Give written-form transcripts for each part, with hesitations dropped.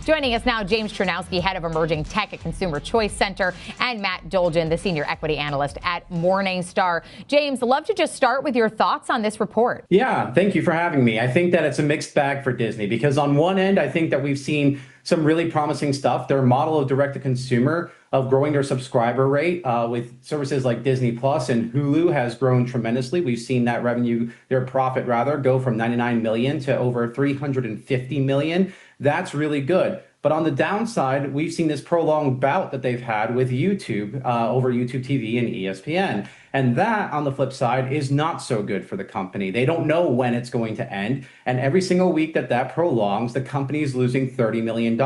Joining us now, James Czerniawski, head of emerging tech at Consumer Choice Center, and Matt Dolgen, the senior equity analyst at Morningstar. James, love to just start with your thoughts on this report. Yeah, thank you for having me. I think that it's a mixed bag for Disney because on one end, I think that we've seen some really promising stuff. Their model of direct-to-consumer, of growing their subscriber rate with services like Disney Plus and Hulu has grown tremendously. We've seen that revenue, their profit rather, go from 99 million to over 350 million. That's really good. But on the downside, we've seen this prolonged bout that they've had with YouTube over YouTube TV and ESPN. And that, on the flip side, is not so good for the company. They don't know when it's going to end. And every single week that prolongs, the company is losing $30 million.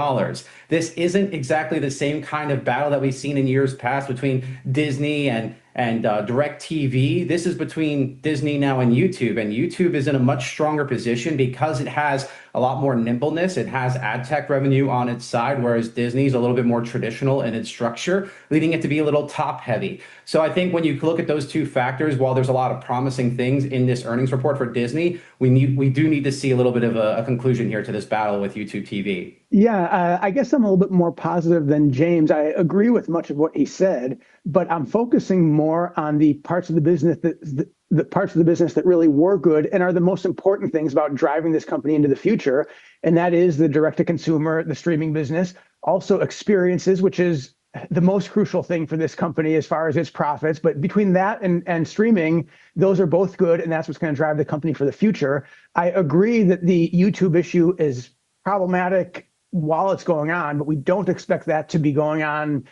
This isn't exactly the same kind of battle that we've seen in years past between Disney and DirecTV. This is between Disney now and YouTube is in a much stronger position because it has a lot more nimbleness. It has ad tech revenue on its side, whereas Disney's a little bit more traditional in its structure, leading it to be a little top heavy. So I think when you look at those two factors, while there's a lot of promising things in this earnings report for Disney, we do need to see a little bit of a conclusion here to this battle with YouTube TV. Yeah, I guess I'm a little bit more positive than James. I agree with much of what he said, but I'm focusing more on the parts of the business that really were good and are the most important things about driving this company into the future. And that is the direct-to-consumer, the streaming business, also experiences, which is the most crucial thing for this company as far as its profits. But between that and streaming, those are both good, and that's what's going to drive the company for the future. I agree that the YouTube issue is problematic while it's going on, but we don't expect that to be going on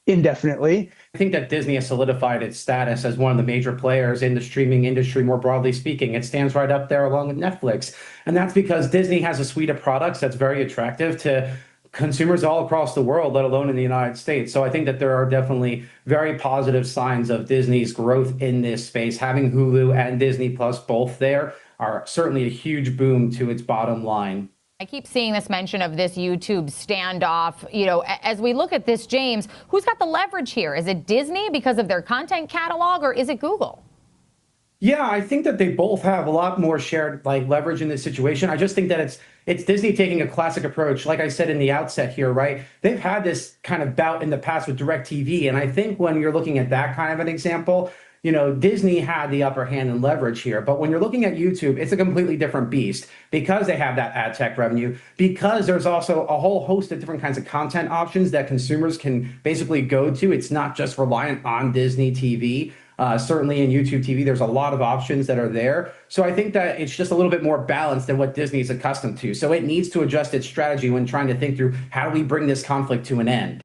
indefinitely. I think that Disney has solidified its status as one of the major players in the streaming industry, more broadly speaking. It stands right up there along with Netflix. And that's because Disney has a suite of products that's very attractive to consumers all across the world, let alone in the United States. So I think that there are definitely very positive signs of Disney's growth in this space. Having Hulu and Disney Plus both there are certainly a huge boom to its bottom line. I keep seeing this mention of this YouTube standoff. You know, as we look at this, James, who's got the leverage here? Is it Disney because of their content catalog, or is it Google? Yeah, I think that they both have a lot more shared leverage in this situation. I just think that it's Disney taking a classic approach. Like I said in the outset here, right? They've had this kind of bout in the past with DirecTV. And I think when you're looking at that kind of an example, you know, Disney had the upper hand and leverage here. But when you're looking at YouTube, it's a completely different beast because they have that ad tech revenue, because there's also a whole host of different kinds of content options that consumers can basically go to. It's not just reliant on Disney TV. Certainly in YouTube TV, there's a lot of options that are there. So I think that it's just a little bit more balanced than what Disney is accustomed to. So it needs to adjust its strategy when trying to think through how do we bring this conflict to an end.